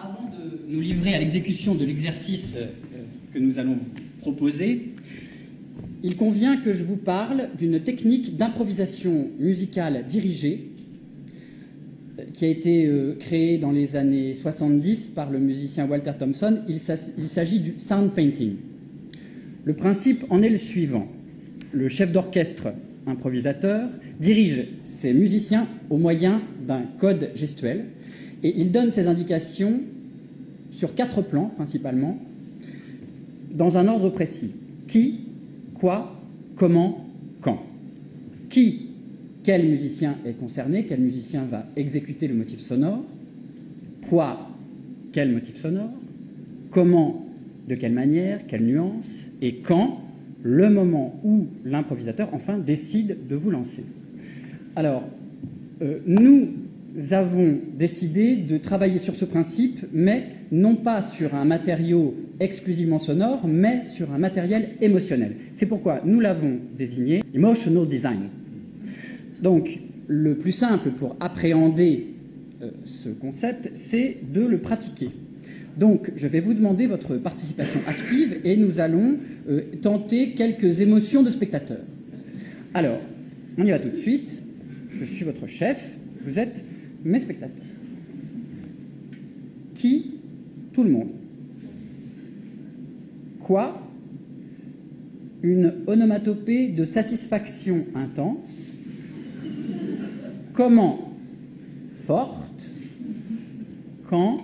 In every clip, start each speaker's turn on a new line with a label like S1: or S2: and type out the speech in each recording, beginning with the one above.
S1: avant de nous livrer à l'exécution de l'exercice que nous allons vous proposer, il convient que je vous parle d'une technique d'improvisation musicale dirigée qui a été créée dans les années 70 par le musicien Walter Thompson. Il s'agit du sound painting. Le principe en est le suivant. Le chef d'orchestre improvisateur dirige ses musiciens au moyen d'un code gestuel et il donne ses indications sur 4 plans principalement, dans un ordre précis. Qui, quoi, comment, quand. Qui, quel musicien est concerné, quel musicien va exécuter le motif sonore. Quoi, quel motif sonore. Comment, de quelle manière, quelle nuance. Et quand, le moment où l'improvisateur, enfin, décide de vous lancer. Alors, nous avons décidé de travailler sur ce principe, mais non pas sur un matériau exclusivement sonore, mais sur un matériel émotionnel. C'est pourquoi nous l'avons désigné Emotional Design. Donc, le plus simple pour appréhender ce concept, c'est de le pratiquer. Donc, je vais vous demander votre participation active et nous allons tenter quelques émotions de spectateurs. Alors, on y va tout de suite. Je suis votre chef, vous êtes mes spectateurs. Qui? Tout le monde. Quoi? Une onomatopée de satisfaction intense. Comment? Forte. Quand?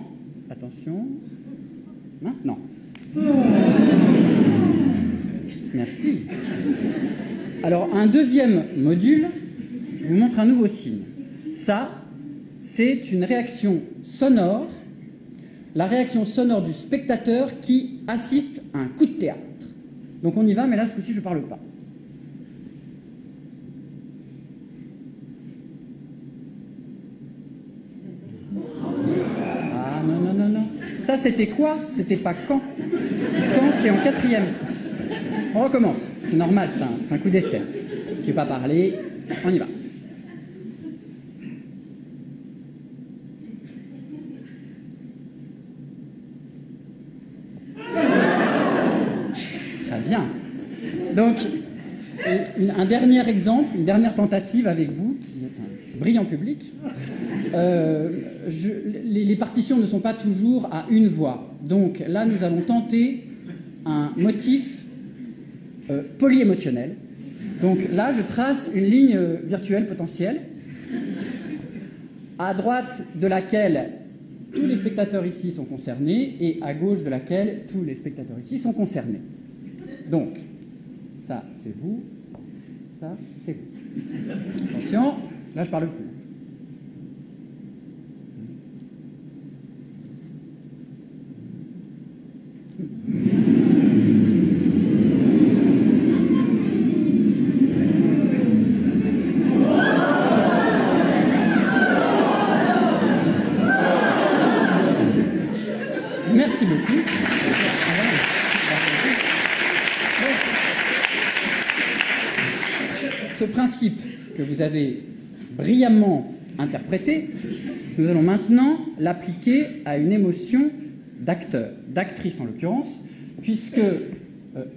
S1: Attention. Maintenant. Merci. Alors, un deuxième module, je vous montre un nouveau signe. Ça, c'est une réaction sonore, la réaction sonore du spectateur qui assiste à un coup de théâtre. Donc on y va, mais là, ce coup-ci, je ne parle pas. Ah, non, non, non, non. Ça, c'était quoi? C'était pas quand. Quand, c'est en 4e. On recommence. C'est normal, c'est un coup d'essai. Je ne vais pas parler. On y va. Très bien. Donc, un dernier exemple, une dernière tentative avec vous, qui est un brillant public. Les partitions ne sont pas toujours à une voix. Donc là, nous allons tenter un motif polyémotionnel. Donc là, je trace une ligne virtuelle potentielle, à droite de laquelle tous les spectateurs ici sont concernés, et à gauche de laquelle tous les spectateurs ici sont concernés. Donc, ça, c'est vous, ça, c'est vous. Attention, là, je parle plus. Merci beaucoup. Ce principe que vous avez brillamment interprété, nous allons maintenant l'appliquer à une émotion d'acteur, d'actrice en l'occurrence, puisque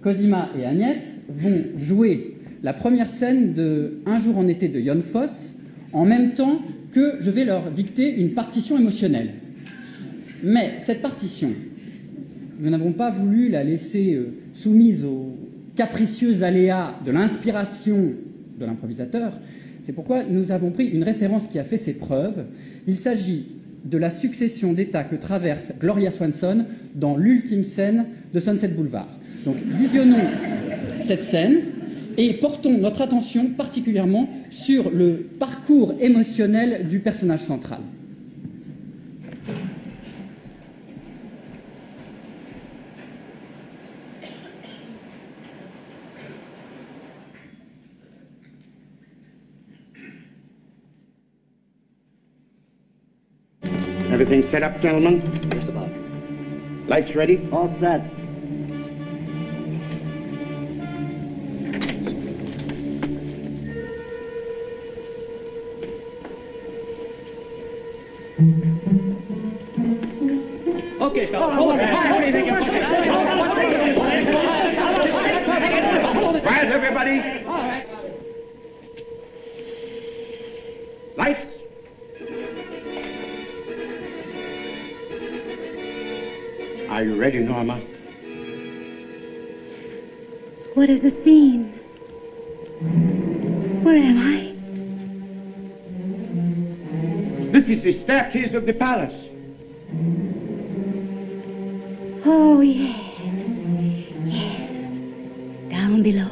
S1: Cosima et Agnès vont jouer la première scène de Un jour en été de Jon Fosse en même temps que je vais leur dicter une partition émotionnelle. Mais cette partition, nous n'avons pas voulu la laisser soumise aux capricieux aléas de l'inspiration de l'improvisateur. C'est pourquoi nous avons pris une référence qui a fait ses preuves. Il s'agit de la succession d'états que traverse Gloria Swanson dans l'ultime scène de Sunset Boulevard. Donc visionnons cette scène et portons notre attention particulièrement sur le parcours émotionnel du personnage central.
S2: Everything set up, gentlemen?
S3: Just about.
S2: Lights ready?
S3: All set. Okay, fellas.
S2: Quiet, everybody. Lights. Are you ready, Norma?
S4: What is the scene? Where am I?
S2: This is the staircase of the palace.
S4: Oh, yes. Yes. Down below,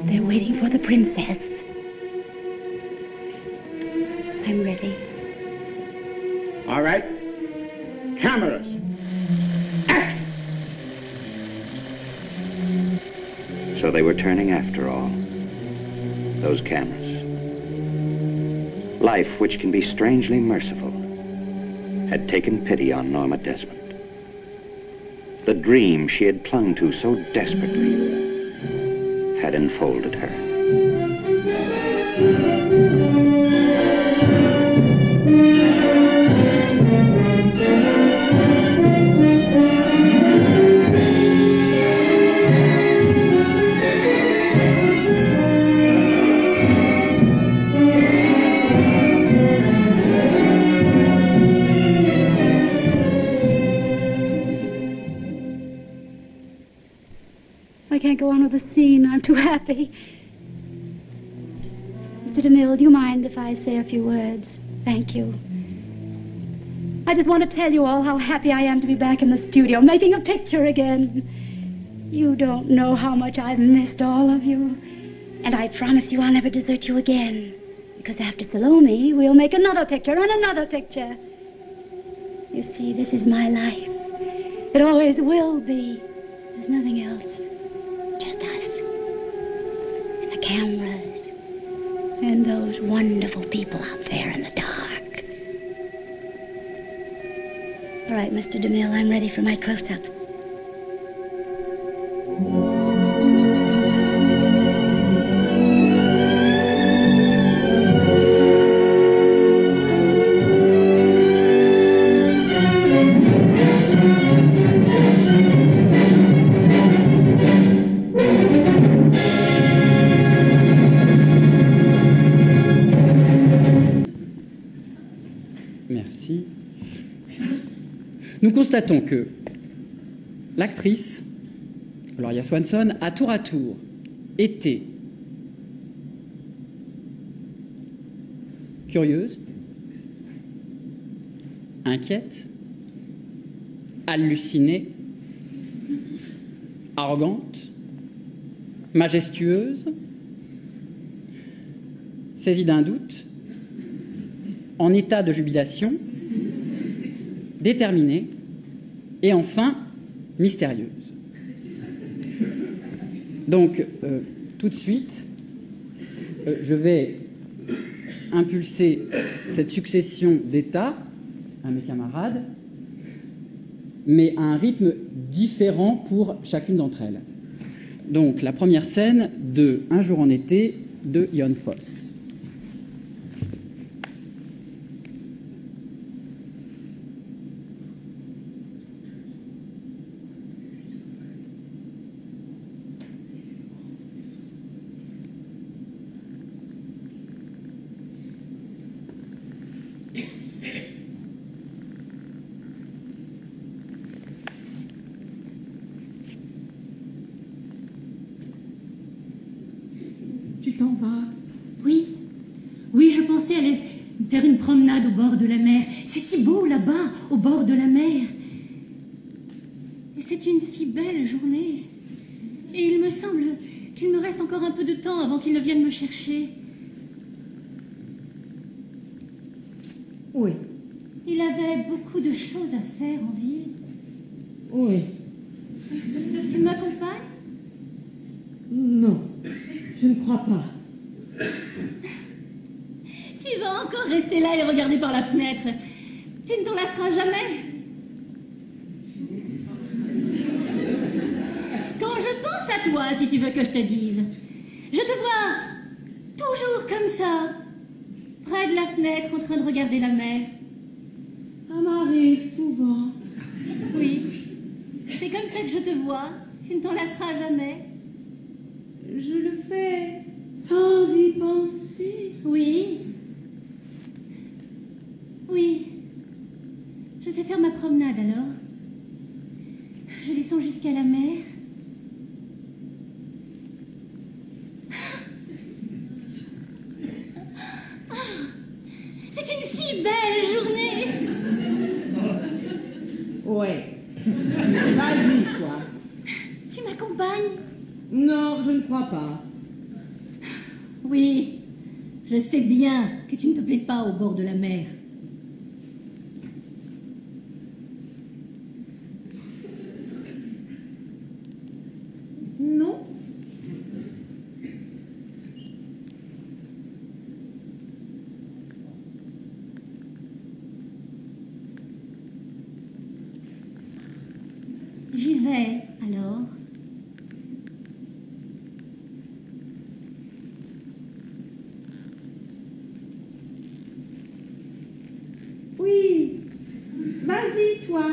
S4: they're waiting for the princess. I'm ready.
S2: All right. Cameras. Action!
S5: So they were turning after all. Those cameras. Life, which can be strangely merciful, had taken pity on Norma Desmond. The dream she had clung to so desperately had enfolded her.
S4: I can't go on with the scene. I'm too happy. Mr. DeMille, do you mind if I say a few words? Thank you. I just want to tell you all how happy I am to be back in the studio, making a picture again. You don't know how much I've missed all of you. And I promise you I'll never desert you again. Because after Salome, we'll make another picture and another picture. You see, this is my life. It always will be. There's nothing else. Just us. And the cameras. And those wonderful people out there in the dark. All right, Mr. DeMille, I'm ready for my close-up.
S1: Merci. Nous constatons que l'actrice, Gloria Swanson, a tour à tour été curieuse, inquiète, hallucinée, arrogante, majestueuse, saisie d'un doute, en état de jubilation, déterminée et enfin mystérieuse. Donc, tout de suite, je vais impulser cette succession d'états à mes camarades, mais à un rythme différent pour chacune d'entre elles. Donc, la première scène de Un jour en été de Ion Fosse.
S6: Tu t'en vas? Oui. Oui, je pensais aller faire une promenade au bord de la mer. C'est si beau là-bas, au bord de la mer. Et c'est une si belle journée. Et il me semble qu'il me reste encore un peu de temps avant qu'il ne vienne me chercher.
S7: Oui.
S6: Il avait beaucoup de choses à faire en ville.
S7: Oui.
S6: Tu m'accompagnes?
S7: Non, je ne crois pas.
S6: Tu vas encore rester là et regarder par la fenêtre. Tu ne t'en lasseras jamais. Quand je pense à toi, si tu veux que je te dise, je te vois toujours comme ça, près de la fenêtre, en train de regarder la mer.
S7: Ça m'arrive souvent.
S6: Oui. comme ça que je te vois. Tu ne t'en lasseras jamais.
S7: Je le fais sans y penser.
S6: Oui. Oui. Je vais faire ma promenade alors. Je descends jusqu'à la mer. C'est une si belle journée.
S7: Ouais. Vas-y, toi.
S6: Tu m'accompagnes?
S7: Non, je ne crois pas.
S6: Oui. Je sais bien que tu ne te plais pas au bord de la mer.
S7: Non.
S6: J'y vais, alors.
S7: Oui. Vas-y, toi.